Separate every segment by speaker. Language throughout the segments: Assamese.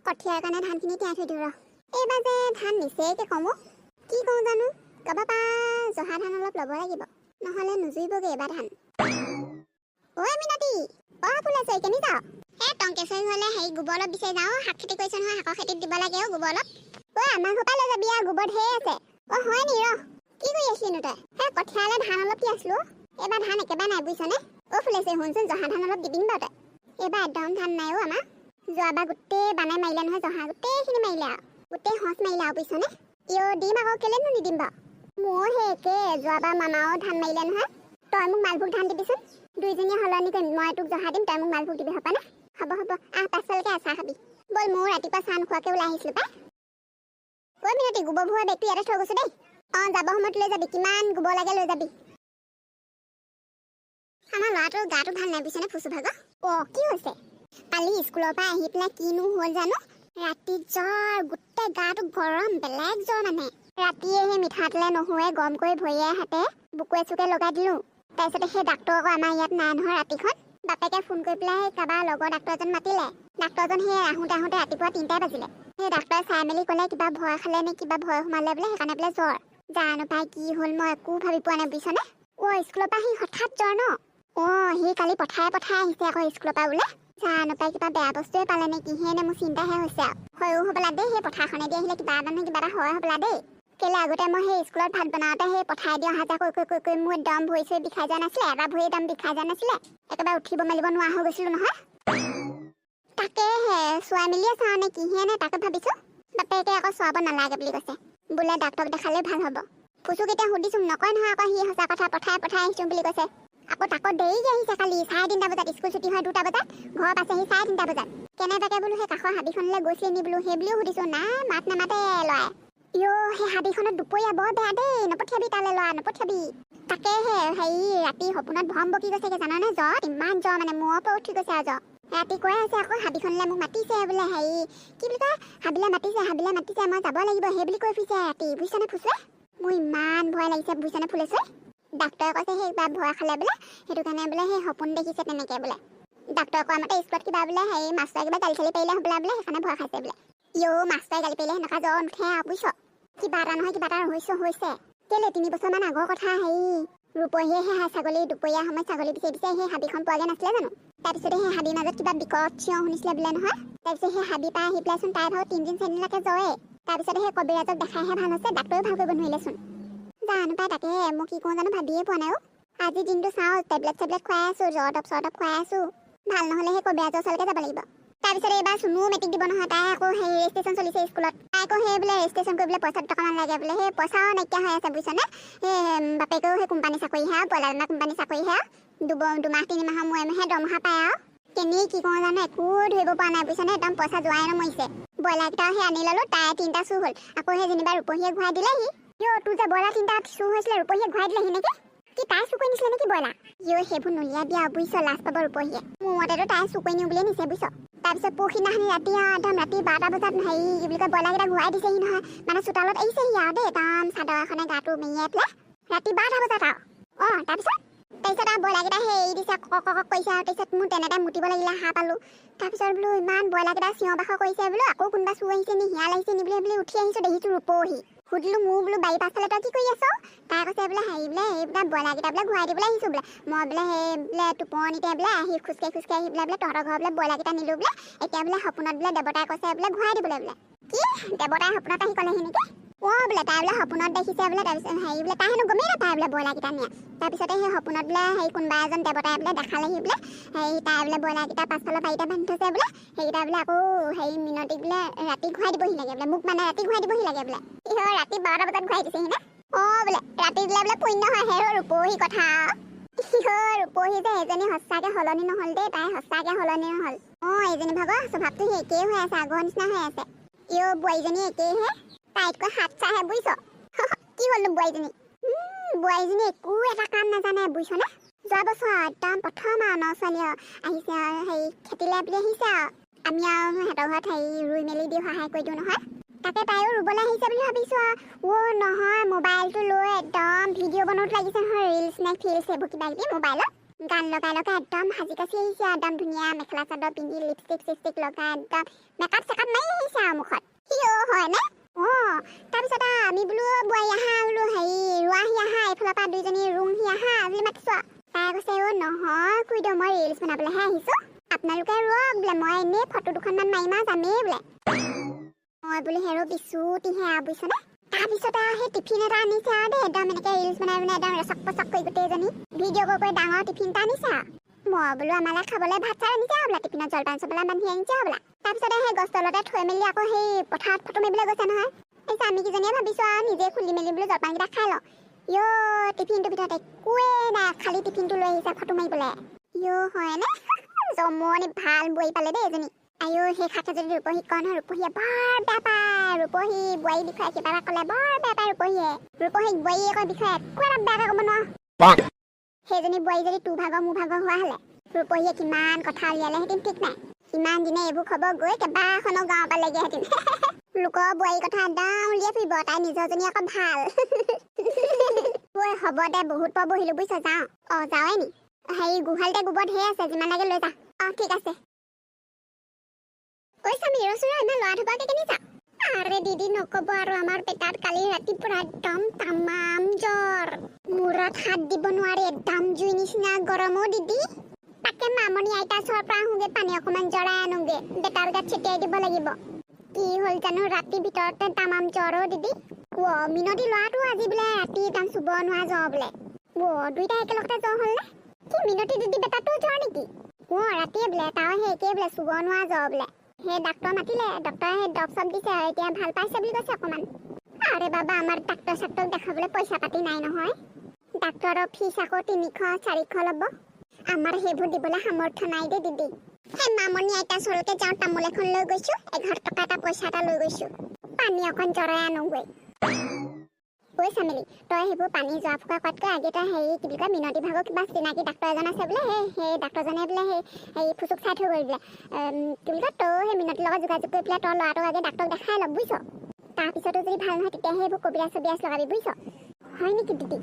Speaker 1: কঠিয়াৰ কাৰণে ধানখিনি তিয়াই থৈ দিওঁ ৰ। এইবাৰ যে ধান নিচেইকে কমো কি কওঁ জানো, কাৰোবাৰ পৰা জহা ধান অলপ ল'ব লাগিব, নহ'লে নুজুৰিবগৈ এইবাৰ ধান। ঐ মিনতি, ফুলাইছে কেনি যাওঁ? টংকেশ্বৰী হ'লে হেৰি গোবৰ অলপ বিচাৰি যাওঁ। শাক খেতি কৰিছে নহয়, শাকৰ খেতিত দিব লাগে গোবৰ অলপ। আমাৰ ঘৰ পৰা লৈ যাবি আৰু, গোবৰ ঢেৰ আছে। হয় নি? ৰ কি কৰি আছিলিনো তই? কঠিয়ালে ধান অলপ তিয়াইছিলোঁ, এইবাৰ ধান একেবাৰে নাই বুজিছনে? ফুলাইছে শুনচোন, জহা ধান অলপ দি দিম বাৰু তই। এইবাৰ একদম ধান নাই আমাৰ। যোৱাবাৰ গোটেই বানাই মাৰিলে নহয়, জহা গোটেইখিনি মাৰিলে আৰু, গোটেই সঁচ মাৰিলে আৰু বুজিছনে? দিম আকৌ, কেলেনো নিদিম বাৰু। মোৰ সেই একে, যোৱাবাৰ মামাও ধান মাৰিলে নহয়। তই মোক মালভোগ ধান দিবিচোন, দুইজনীয়ে সলনি কৰিম। মই তোক জহা দিম, তই মোক মালভোগ দিবি, হ'বনে? হ'ব পাছলৈকে চাহ খাবি। ব'ল, মোৰ ৰাতিপুৱা চাহ নোখোৱাকৈ ওলাই আহিছিলোঁ পাই। মিনতি, গোবৰ ভৰোৱা বেগটো ইয়াতে থৈ গৈছোঁ দেই। যাব সময়ত লৈ যাবি, কিমান গোবৰ লাগে লৈ যাবি। আমাৰ ল'ৰাটোৰ গাটো ভাল নাই বুজিছনে, ফুচু ভাগৰ। কি হৈছে? কালি স্কুলৰ পৰা আহি পেলাই কিনো হ'ল জানো, ৰাতি জ্বৰ, গোটেই গাটো গৰম, বেলেগ জ্বৰ মানে। ৰাতিয়ে সেই মিঠাতেলে নহৰুৱে গৰম কৰি ভৰিয়ে হাতে বুকুৱে চুকে লগাই দিলোঁ। তাৰপিছতে সেই ডাক্তৰ আকৌ আমাৰ ইয়াত নাই নহয় ৰাতিখন। বাপেকে ফোন কৰি পেলাই কাৰোবাৰ লগৰ ডাক্তৰ এজন মাতিলে। ডাক্তৰজন সেই আহোঁতে ৰাতিপুৱা 3টাই বাজিলে। সেই ডাক্তৰে চাই মেলি ক'লে কিবা ভয় খালে নে কিবা ভয় সোমালে বোলে, সেইকাৰণে বোলে জ্বৰ। জানো পাই কি হ'ল, মই একো ভাবি পোৱা নাই বুজিছনে। স্কুলৰ পৰা সি হঠাৎ জ্বৰ ন? সি কালি পঠাই আহিছে আকৌ স্কুলৰ পৰা বোলে। জানো পাই কিবা বেয়া বস্তুৱে পালে নে কিহে নে, মোৰ চিন্তাহে হৈছে আৰু। হয়ো হ'বলা দেই, সেই পথাৰখনেদি আহিলে কিবা এটা নহয় কিবা এটা হয় হ'বলা দেই। কেলে আগতে মই সেই স্কুলত ভাত বনাওঁতে সেই পঠাই দি অহা যোৱা কৰি মোৰ একদম ভৰি চৰি বিষাই যোৱা নাছিলে, এটা ভৰি একদম বিষাই যোৱা নাছিলে, একেবাৰে উঠিব মেলিব নোৱাৰা হৈ গৈছিলোঁ নহয়। তাকেহে চোৱাই মেলিয়ে চাওঁ নে কিহে নে তাকে ভাবিছোঁ। বাপেকে আকৌ চোৱাব নালাগে বুলি কৈছে, বোলে ডাক্তৰক দেখালেই ভাল হ'ব। ফুচুক এতিয়া সুধিছোঁ, নকয় নহয় আকৌ, সি সঁচা কথা পঠাই আহিছোঁ বুলি কৈছে। আকৌ দেৰিকে আহিছে কালি, 3:30 বজাত স্কুল ছুটি হয় 2টা বজাত, ঘৰত পাইছেহি 3:30 বজাত। কেনেবাকে বোলো সেই কাষৰ হাবিখনলৈ গৈছিলে নি বোলো, সেই বুলিও সুধিছোঁ। নাই, মাত নামাতে ল'ৰাই। সেই হাবিখনত দুপৰীয়া বৰ বেয়া দেই, নপঠিয়াবি তালৈ ল'ৰা, নপঠিয়াবি। তাকেহে হেৰি ৰাতি সপোনত ভ্ৰম বকি গৈছেগে জানানে, জ্বৰ, ইমান জ্বৰ মানে মূৰৰ পৰা উঠি গৈছে আৰু জ্বৰ। ৰাতি কৈ আছে আকৌ হাবিখনলৈ মোক মাতিছে বোলে, হেৰি কি বুলি কয়, হাবিলে মাতিছে, মই যাব লাগিব সেই বুলি কৈ ফুৰিছে ৰাতি, বুজিছানে ফুচুৱে? মোৰ ইমান ভয় লাগিছে বুজিছানে ফুলেছে। ডাক্তৰে কৈছে সেই কিবা ভয় খালে বোলে, সেইটো কাৰণে বোলে সেই সপোন দেখিছে তেনেকে বোলে। ডাক্তৰে কোৱা মতে স্কুলত কিবা বোলে হেৰি মাষ্টৰে কিবা গালি চালি পাৰিলে হ'বলা বোলে, সেইকাৰণে ভয় খাইছে বোলে। মাষ্টৰে গালি পাৰিলে সেনেকুৱা জ্বৰ নুঠে আৰু বুজিছ। কিবা এটা নহয় কিবা এটা হৈছে। কেলে 3 বছৰমান আগৰ কথা, হেৰি ৰূপহীয়ে সেই ছাগলী দুপৰীয়া সময়ত ছাগলী বিচাৰি সেই হাবিখন পোৱাগে নাছিলে জানো? তাৰপিছতে সেই হাবিৰ মাজত কিবা বিকট চিঞৰ শুনিছিলে বোলে নহয়। তাৰপিছত সেই হাবিৰ পৰা আহি পেলাইচোন তাই ভাগৰ 3-4 দিনলৈকে জ্বৰে। তাৰপিছতে সেই কবিৰাজক দেখাইহে ভাল হৈছে, ডাক্তৰেও ভাল কৰিব নোৱাৰিলেচোন। জানো পাই, তাকে মই কি কৰোঁ জানো ভাবিয়ে পোৱা নাই। আজি দিনটো চাওঁ, টেবলেট খুৱাই আছোঁ, জ্বৰ দৰৱ খুৱাই আছোঁ। ভাল নহ'লে সেই কবিৰাজৰ ওচৰলৈকে যাব লাগিব। তাৰপিছত এইবাৰ চুনুও মেট্ৰিক দিব নহয়, তাই আকৌ সেই ৰেজিষ্ট্ৰেশ্যন চলিছে স্কুলত। তাই আকৌ সেই বোলে ৰেজিষ্ট্ৰেশ্যন কৰিবলৈ পইচা 2 টকামান লাগে বোলে, সেই পইচাও নাইকিয়া হৈ আছে বুজিছনে। সেই বাপেকেও সেই কোম্পানী চাকৰিহে, ব্ৰইলাৰ দানা কোম্পানী চাকৰিহে, 2-3 মাহৰ মূৰে দৰমহা পায় আৰু। কেনেই কি কৰোঁ জানো একো ধৰিব পৰা নাই বুজিছনে, একদম পইচা যোৱাই নমৰিছে। ব্ৰইলাৰকেইটাও সেই আনি ল'লোঁ, তাই 3টা চুৰ হ'ল, আকৌ সেই যেনিবা ৰূপহীয়ে ঘূৰাই দিলেহি। তোৰ যে ব্ৰইলাৰ 3টা চুৰ হৈছিলে, ৰূপহীয়ে ঘূৰাই দিলেহি নেকি? কি তাই চুৰ কৰি নিছিলে নেকি ব্ৰইলাৰ? সেইবোৰ নুলিয়াবি আৰু বুজিছ, লাজ পাব ৰূপহীয়ে। মোৰ মতেতো তাই চুৰ কৰি নিওঁ বুলিয়ে নিছে বুজিছ। তাৰপিছত পৰহিদিনাখনি ৰাতি ৰাতি 12টা বজাত হেৰি কি বুলি কয় ব্ৰইলাৰকেইটা ঘূৰাই দিছেহি নহয়, মানে চোতালত এৰিছেহি আৰু দেই, একদম চাদৰ এখনে গাটো মেৰিয়াই পেলাই ৰাতি 12টা বজাত আৰু। তাৰপিছত আৰু ব্ৰইলাৰকেইটা সেই এৰি দিছে, কক কৰিছে আৰু। তাৰপিছত মোৰ তেনেতে মুতিব লাগিলে, সাৰ পালোঁ। তাৰপিছত বোলো ইমান ব্ৰইলাৰকেইটা চিঞৰ বাখৰ কৰিছে বোলো, আকৌ কোনোবা চুৰ আহিছে নি, শিয়াল আহিছে নি বুলি উঠি আহিছোঁ, দেখিছোঁ ৰূপহী। সুধিলোঁ মোৰ বোলো বাৰী পাছফালে তই কি কৰি আছ? তাই কৈছে বোলে হেৰি বোলে এইবিলাক ব্ৰইলাৰকেইটা বোলে ঘূৰাই দিবলৈ আহিছোঁ বোলে। মই বোলে সেই বোলে টোপনিতে বোলে আহি খোজকাঢ়ি আহি বোলে তহঁতৰ ঘৰ বোলে ব্ৰইলাৰকেইটা নিলোঁ বোলে, এতিয়া বোলে সপোনত বোলে দেৱতাই কৈছে বোলে ঘূৰাই দিবলৈ বোলে। কি দেৱতাই সপোনত আহি ক'লেহি নেকি? বোলে তাই বোলে সপোনত দেখিছে বোলে, তাৰপিছত হেৰি বোলে তাই হেনো গমেই নাপায় বোলে ব্ৰইলাৰকেইটা নিয়া। তাৰপিছতে সেই সপোনত বোলে হেৰি কোনোবা এজন দেৱতাই বোলে দেখালেহি বোলে, হেৰি তাই বোলে ব্ৰইলাৰকেইটা পাছফালৰ বাৰীতে বান্ধি থৈছে বোলে, সেইকেইটা বোলে আকৌ হেৰি মিনতিক বোলে ৰাতি ঘূৰাই দিবহি লাগে বোলে, মোক মানে ৰাতি ঘূৰাই দিবহি লাগে বোলে। ৰাতি 12টা বজাত ঘূৰাই দিছেহি নে? বোলে ৰাতি দিলে বোলে পুণ্য হয়, ৰূপহী কথা। ৰূপহী যে এজনী সঁচাকে সলনি নহ'ল দেই, তাই সঁচাকে সলনি নহ'ল। এইজনী ভাগৰ স্বভাৱটো সেই একেই হৈ আছে, আগৰ নিচিনা হৈ আছে। বোৱাৰীজনী একেইহে, তাইতকৈ 7 চাহে বুজিছ। কি হ'লনো বোৱাৰীজনী? বোৱাৰীজনী একো এটা কাম নাজানে বুজিছনে। যোৱা বছৰ একদম প্ৰথম আৰু ছোৱালী আহিছে আৰু হেৰি খেতিলে বুলি আহিছে আৰু। আমি আৰু সিহঁতৰ ঘৰত হেৰি ৰুই মেলি দি সহায় কৰি দিওঁ নহয়। তাকে তাইও ৰুবলৈ আহিছে বুলি ভাবিছোঁ আৰু। নহয় মোবাইলটো লৈ একদম ভিডিঅ' বনোৱাত লাগিছে নহয়, ৰিলছ নে ফিল্ছ এইবোৰ কিবা কিবি মোবাইলত। গান লগাই লগাই একদম সাজি কাচি আহিছে একদম ধুনীয়া মেখেলা চাদৰ পিন্ধি লিপষ্টিক চিপষ্টিক লগাই একদম মেকআপ চেকআপ মাৰি আহিছে আৰু মুখত হয়নে তাৰপিছত আমি বোলো বোৱাৰী আহা বোলো হেৰি ৰোৱাহি আহা এইফালৰ পৰা দুইজনী ৰুংহি আহা বুলি মাতিছো তাই কৈছে নহয় খুইদেউ মই ৰিলছ বনাবলৈহে আহিছো আপোনালোকে ৰোৱক বোলে মই এনেই ফটো দুখনমান মাৰিম আৰু যামেই বোলে মই বোলো হেৰ বিচুতিহে বুজিছনে তাৰপিছত সেই টিফিন এটা আনিছে আৰু দেই একদম এনেকৈ ৰিলছ বনাই বনাই একদম ৰচক পচক কৰি গোটেইজনী ভিডিঅ' কৰি ডাঙৰ টিফিন এটা আনিছে মই বোলো আমালৈ খাবলৈ ভাত চাই আনিছে বোলা টিফিনত জলপান চলপান বান্ধি আনিছে বোলা তাৰপিছতে সেই গছ তলতে থৈ মেলি আকৌ সেই পথাৰত ফটো মাৰিবলৈ গৈছে নহয় আমি কিজনীয়ে ভাবিছো আৰু নিজে খুলি মেলি বোলো জলপানকেইটা খাই লওঁ টিফিনটোৰ ভিতৰত একোৱেই নাই খালী টিফিনটো লৈ আহিছে ফটো মাৰিবলৈ হয়নে জমনি ভাল বোৱাৰী পালে দেই এজনী সেই খাকে যদি ৰূপহীক কয় নহয় ৰূপহীয়ে বৰ বেয়া পায় ৰূপহী বোৱাৰীৰ বিষয়ে কিবা এটা ক'লে বৰ বেয়া পায় ৰূপহীক বোৱাৰীয়েকৰ বিষয়ে একো এটা বেয়াকৈ ক'ব নোৱাৰো সেইজনী বোৱাৰী যদি তোৰ ভাগৰ মোৰ ভাগৰ হোৱা হ'লে ৰূপহীয়ে কিমান কথা উলিয়ালেহেঁতেন ঠিক নাই ইমান দিনে এইবোৰ খবৰ গৈ কেইবাখনো গাঁৱৰ পৰা লাগেহেঁতেন লোকৰ বোৱাৰীৰ কথা একদম উলিয়াই ফুৰিব তাই নিজৰজনী আকৌ ভাল হ'ব দে বহুত পৰ বহিলো বুজিছ যাওঁ যাওঁৱে নি হেৰি গোহালিতে গোবৰ ঢেৰ আছে যিমান লাগে লৈ যা ঠিক আছে স্বামী ৰচোৰা ইমান ল'ৰা ধুবাকে কেনি যা আৰে দিদি নক'ব আৰু আমাৰ পেটাত কালি ৰাতিপুৱা একদম তামাম জ্বৰ মূৰত হাত দিব নোৱাৰি একদম জুই নিচিনা গৰমো দিদি তাকে মামনি আইতা ওচৰৰ পৰা আহোঁগে পানী অকণমান জৰাই আনোগে বেটাৰ গাত ছটিয়াই দিব লাগিব কি হ'ল জানো ৰাতিৰ ভিতৰতে তামাম জ্বৰ দিদি মিনতি ল'ৰাটো আজি বোলে ৰাতি একদম চুব নোৱাৰা জ্বৰ বোলে দুইটা একেলগতে জ্বৰ হ'ল নে কি মিনতি দিদি বেটাটো জ্বৰ নেকি ৰাতিয়ে বোলে তাৰ সেই একেই বোলে চুব নোৱাৰা জ্বৰ বোলে সেই ডাক্তৰ মাতিলে ডক্তৰে সেই দৰৱ চব দিছে এতিয়া ভাল পাইছে বুলি কৈছে অকণমান আৰে বাবা আমাৰ ডাক্তৰ চাক্তৰক দেখাবলৈ পইচা পাতি নাই নহয় ডাক্তৰৰ ফিজ আকৌ 300-400 ল'ব আমাৰ সেইবোৰ দিবলৈ সামৰ্থ্য নাই দেই দিদি সেই মামনি আইতা ওচৰলৈকে যাওঁ তামোল এখন লৈ গৈছো 11 টকা এটা পইচা এটা লৈ গৈছো পানী অকণ জৰাই আনোগৈ চামিলি তই সেইবোৰ পানী যোৱা ফুকা কৰাতকৈ আগে তই হেৰি কি বুলি কয় মিনতি ভাগৰ কিবা চিনাকি ডাক্তৰ এজন আছে বোলে সেই ডাক্তৰজনে বোলে সেই ফুচুক চাই থৈ গ'ল বোলে কি বুলি কয় তই সেই মিনতিৰ লগত যোগাযোগ কৰি পেলাই তই ল'ৰাটোক আগে ডাক্তৰক দেখাই ল বুজিছ তাৰপিছতো যদি ভাল নহয় তেতিয়াহে সেইবোৰ কবিৰাজ চবিৰাজ লগাবি বুজিছ হয় নেকি দিদি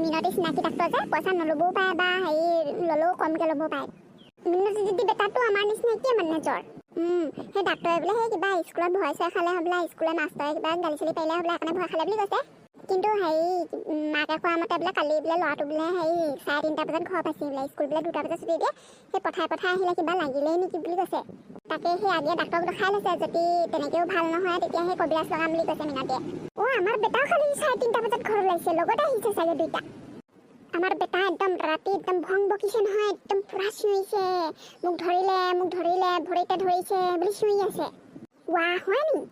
Speaker 1: মিনতি চিনাকি ডাক্তৰ যে পইচা নল'বও পাৰে বা হেৰি ল'লেও কমকৈ ল'ব পাৰে মিনতি দিদি বেটাটো আমাৰ নিচিনা একেই মানে জ্বৰ সেই ডাক্তৰে বোলে সেই কিবা স্কুলত ভয় চয় খালে হ'বলা স্কুলৰ মাষ্টৰে কিবা গালি চালি পাৰিলে হ'বলা সেইকাৰণে ভয় খালে বুলি কৈছে কিন্তু হেৰি মাকে কোৱা মতে বোলে কালি বোলে ল'ৰাটো বোলে হেৰি 3:30 বজাত ঘৰ পাইছে বোলে স্কুল বোলে 2টা বজাত ছুটি দিয়ে সেই পঠাই আহিলে কিবা লাগিলেই নেকি বুলি কৈছে তাকে সেই আগে ডাক্তৰক দেখাই লৈছে যদি তেনেকৈও ভাল নহয় তেতিয়া সেই কবিৰাজ লগাম বুলি কৈছে মিনতিয়ে আমাৰ বেটাও খালি 3:30 বজাত ঘৰ ওলাইছে লগতে আহিছে চাগে দুইটা আমাৰ বেটা একদম ৰাতি একদম ভং বকিছে নহয় একদম পুৰা চিঞৰিছে মোক ধৰিলে ভৰিতে ধৰিছে বুলি চিঞৰি আছে হয় নি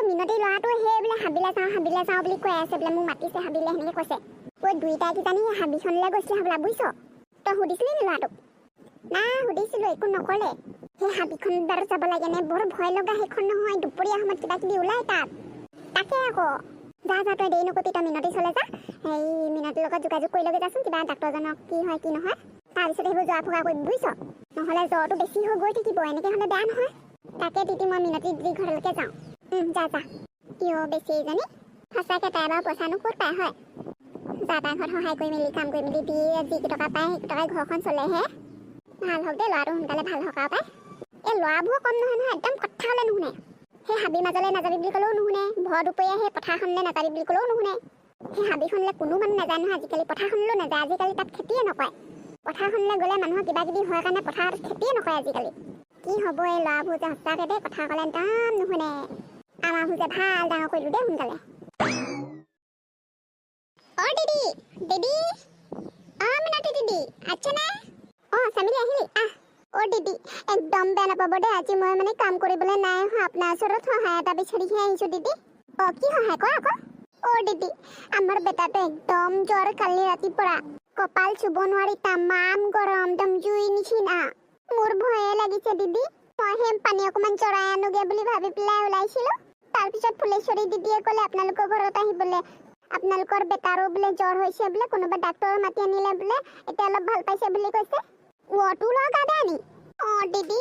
Speaker 1: মিনতি ল'ৰাটো সেই বোলে হাবিলে যাওঁ বুলি কৈ আছে বোলে মোক মাতিছে হাবিলে সেনেকৈ কৈছে দুইটাই কিজানি হাবিখনলৈ গৈছিলে হ'বলা বুজিছ তই সুধিছিলি নি ল'ৰাটোক নাই সুধিছিলোঁ একো নক'লে সেই হাবিখনত বাৰু যাব লাগে নে বৰ ভয় লগা সেইখন নহয় দুপৰীয়া সময়ত কিবা কিবি ওলাই তাকে আকৌ যা তই দেৰি নকৰিবি তই মিনতি চলে যা সেই মিনতিৰ লগত যোগাযোগ কৰি ল'বি যাচোন কিবা ডাক্তৰজনক কি হয় কি নহয় তাৰপিছত সেইবোৰ যোৱা ফুকা কৰিবি বুজিছ নহ'লে জ্বৰটো বেছি হৈ গৈ থাকিব এনেকৈ হ'লে বেয়া নহয় তাকে দিদি মই মিনতি দিদি ঘৰলৈকে যাওঁ যা কিয় বেছি জানি সঁচাকৈ তাই বাৰু পইচানো ক'ত পায় হয় যা তাই ঘৰত সহায় কৰি মেলি কাম কৰি মেলি দি যিকেইটকা পায় সেইকেইটকাই ঘৰখন চলেহে ভাল হওক দেই ল'ৰাটো সোনকালে ভাল হওক আৰু পায় এই ল'ৰাবোৰ কম নহয় একদম কথা হ'লে নুশুনে সেই হাবি মাজলৈ নাযাবি বুলি ক'লেও নুশুনে ভৰ দুপৰীয়া সেই পথাৰখনলৈ নাযাবি বুলি ক'লেও নুশুনে সেই হাবিখনলৈ কোনো মানুহ নাযায় নহয় আজিকালি পথাৰখনলৈও নাযায় আজিকালি তাত খেতিয়ে নকৰে পথাৰখনলৈ গ'লে মানুহৰ কিবা কিবি হোৱাৰ কাৰণে পথাৰত খেতিয়ে নকৰে আজিকালি কি হ'ব এই ল'ৰাবোৰ যে সঁচাকৈ দেই কথা ক'লে একদম নুশুনে আমাৰ ভুজে ভাল ডাঙৰ কৰিলোঁ দেই সোনকালে দিদি মিনতি দিদি আছেনে চামিলি আহিলি দিদি একদম বেয়া নাপাব দেই আজি মই মানে কাম কৰিবলৈ নাই অহা আপোনাৰ ওচৰত সহায় এটা বিচাৰিহে আহিছোঁ দিদি কি সহায় কৰা আকৌ দিদি আমাৰ বেটাটো একদম জ্বৰ কালি ৰাতিৰ পৰা কপাল চুব নোৱাৰি তামাম গৰম একদম জুই নিচিনা মোৰ ভয়ে লাগিছে দিদি মই সেই পানী অকণমান জৰাই আনোগে বুলি ভাবি পেলাই ওলাইছিলোঁ তাৰপিছত ফুলেশ্বৰী দিদিয়ে ক'লে আপোনালোকৰ ঘৰত আহিবলৈ আপোনালোকৰ বেটাৰো বোলে জ্বৰ হৈছে বোলে কোনোবা ডাক্তৰ মাতি আনিলে বোলে এতিয়া অলপ ভাল পাইছে বুলি কৈছে তোৰ লগা বেয়া নি দিদি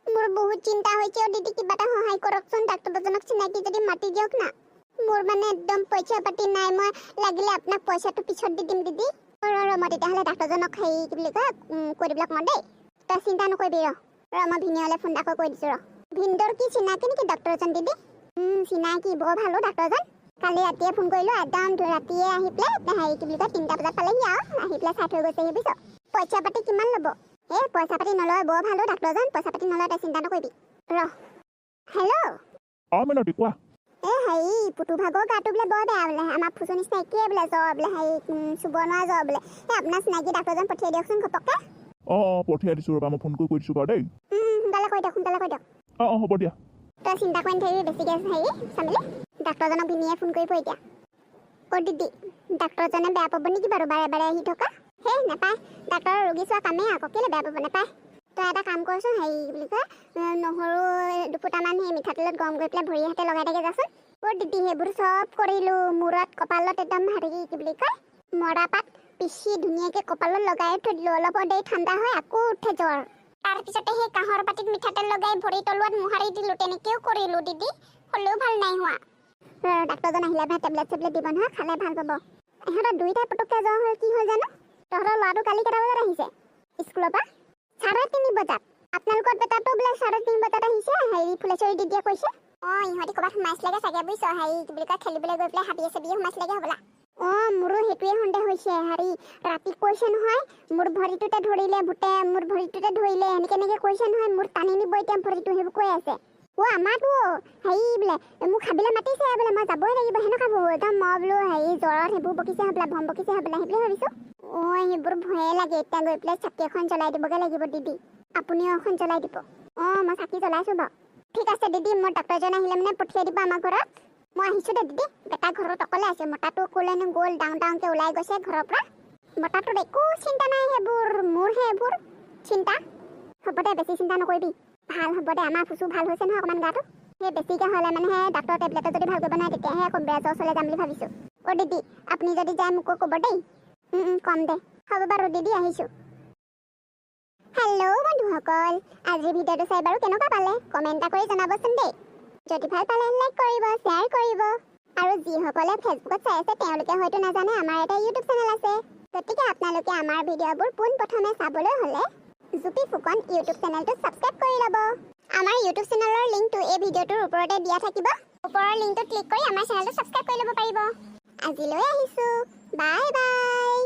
Speaker 1: মোৰ বহুত চিন্তা হৈছে দিদি কিবা এটা সহায় কৰকচোন ডাক্তৰজনক চিনাকি যদি মাতি দিয়ক না মোৰ মানে একদম পইচা পাতি নাই মই লাগিলে আপোনাক পইচাটো পিছত দি দিম দিদি মই তেতিয়াহ'লে ডাক্তৰজনক হেৰি কি বুলি কয় কৈ দিবলৈ অকণমান দেই তই চিন্তা নকৰিবি মই ভিনিয়লে ফোন এটা কৈ দিছোঁ ভিনদৰ কি চিনাকি নেকি ডাক্তৰজন দিদি চিনাকি বৰ ভালো ডাক্তৰজন কালি ৰাতিয়ে ফোন কৰিলোঁ একদম ৰাতিয়ে আহি পেলাই হেৰি কি বুলি কয় 3টা বজাত পালেহি আৰু আহি পেলাই চাই থৈ গৈছেহি বুজিছ পইচা পাতি কিমান ল'ব পইচা পাতি নলয় বৰ ভালো ডাক্তৰজন পইচা পাতি নলয় তই চিন্তা নকৰিবি হেল্ল'
Speaker 2: মিনতি কোৱা
Speaker 1: হেৰি পুতু ভাগৰ গাটো বোলে বৰ বেয়া বোলে আমাৰ ফুচু নিচিনা একেই বোলে জ্বৰ বোলে হেৰি চুব নোৱাৰা জ্বৰ বোলে আপোনাৰ চিনাকি ডাক্তৰজন পঠিয়াই দিয়কচোন ঘপককৈ
Speaker 2: পঠিয়াই দিছোঁ ৰ'বা মই ফোন কৰি দিছোঁ বাৰু দেই
Speaker 1: সোনকালে কৈ দিয়ক
Speaker 2: হ'ব দিয়া
Speaker 1: তই চিন্তা কৰি নাথাকিবি বেছিকৈ হেৰি চামিলি ডাক্তৰজনক ভিনিয়ে ফোন কৰিব এতিয়া দিদি ডাক্তৰজনে বেয়া পাব নেকি বাৰু বাৰে বাৰে আহি থকা নাপায় ডাক্তৰৰ ৰোগী চোৱা কামেই আকৌ কেলৈ বেয়া পাব নাপায় তই এটা কাম কৰচোন হেৰি বুলি কয় নহৰু 2 ফুটামান সেই মিঠাতেলত গৰম কৰি পেলাই ভৰি হাতে লগাই থাকে যাচোন দিদি সেইবোৰ চব কৰিলোঁ মূৰত কপালত একদম হেৰি কি বুলি কয় মৰা পাত পিচি ধুনীয়াকৈ কপালত লগাই থৈ দিলোঁ অলপ দেৰি ঠাণ্ডা হয় আকৌ উঠে জ্বৰ তাৰপিছতে সেই কাঁহৰ পাতিত মিঠাতেল লগাই ভৰি তলুৱাত মোহাৰি দিলোঁ তেনেকৈও কৰিলোঁ দিদি হ'লেও ভাল নাই হোৱা ডাক্তৰজন আহিলে টেবলেট দিব নহয় খালে ভাল পাব ইহঁতৰ 2টাই পটককৈ জ্বৰ হ'ল কি হ'ল জানো তহঁতৰ ল'ৰাটো কালি কেইটা বজাত আহিছে স্কুলৰ পৰা 3:30 বজাত আপোনালোকৰ বেটাটো বোলে 3:30 বজাত আহিছে হেৰি ফুলেশ্বৰী দিদিয়ে কৈছে ইহঁতি ক'ৰবাত সোমাইছিলেগৈ চাগে বুজিছ হেৰি কি বুলি কয় খেলিবলৈ গৈ পেলাই হাবিয়ে চাবিয়ে সোমাইছিলেগৈ হ'বলা মোৰো সেইটোৱে সন্দেহ হৈছে হেৰি ৰাতি কৈছে নহয় মোৰ ভৰিটোতে ধৰিলে ভূতে মোৰ ভৰিটোতে ধৰিলে এনেকৈ কৈছে নহয় মোৰ টানি নিব এতিয়া ভৰিটো সেইবোৰ কৈ আছে আমাৰতো হেৰি বোলে মোক খাবলৈ মাতিছে বোলে মই যাবই লাগিব সেনেকুৱা ভাবোঁ একদম মই বোলো হেৰি জ্বৰত সেইবোৰ বকিছে হ'বলা ভম বকিছে হ'বলা সেইবুলি ভাবিছোঁ সেইবোৰ ভয়ে লাগে এতিয়া গৈ পেলাই চাকি এখন জ্বলাই দিবগৈ লাগিব দিদি আপুনিও এখন জ্বলাই দিব মই চাকি জ্বলাইছোঁ বাৰু ঠিক আছে দিদি মোৰ ডাক্তৰজন আহিলে মানে পঠিয়াই দিব আমাৰ ঘৰত মই আহিছোঁ দে দিদি বেটা ঘৰত অকলে আছে মতাটো ক'লেনো গ'ল ডাঙৰকৈ ওলাই গৈছে ঘৰৰ পৰা মতাটোৰ একো চিন্তা নাই সেইবোৰ মোৰহে এইবোৰ চিন্তা হ'ব দে বেছি চিন্তা নকৰিবি ভাল হ'ব দে আমাৰ ফুচু ভাল হৈছে নহয় অকণমান গাটো সেই বেছিকৈ হ'লে মানেহে ডাক্তৰৰ টেবলেটে যদি ভাল কৰিব নোৱাৰে তেতিয়াহে আকৌ বেজৰ ওচৰলৈ যাম বুলি ভাবিছোঁ দিদি আপুনি যদি যায় মোকো ক'ব দেই কম দে হ'ব বাৰু দিদি আহিছোঁ হেল্ল' বন্ধুসকল আজিৰ ভিডিঅ'টো চাই বাৰু কেনেকুৱা পালে কমেণ্ট এটা কৰি জনাবচোন দেই যদি ভাল পালে লাইক কৰিব শ্বেয়াৰ কৰিব আৰু যিসকলে ফেচবুকত চাই আছে তেওঁলোকে হয়তো নাজানে আমাৰ এটা ইউটিউব চেনেল আছে গতিকে আপোনালোকে আমাৰ ভিডিঅ'বোৰ পোনপ্ৰথমে চাবলৈ হ'লে জুপি ফুকন ইউটিউব চেনেলটো ছাবস্ক্ৰাইব কৰি ল'ব আমাৰ ইউটিউব চেনেলৰ লিংকটো এই ভিডিঅ'টোৰ ওপৰতে দিয়া থাকিব ওপৰৰ লিংকটো ক্লিক কৰি আমাৰ চেনেলটো ছাবস্ক্ৰাইব কৰি ল'ব পাৰিব আজিলৈ আহিছোঁ বাই বাই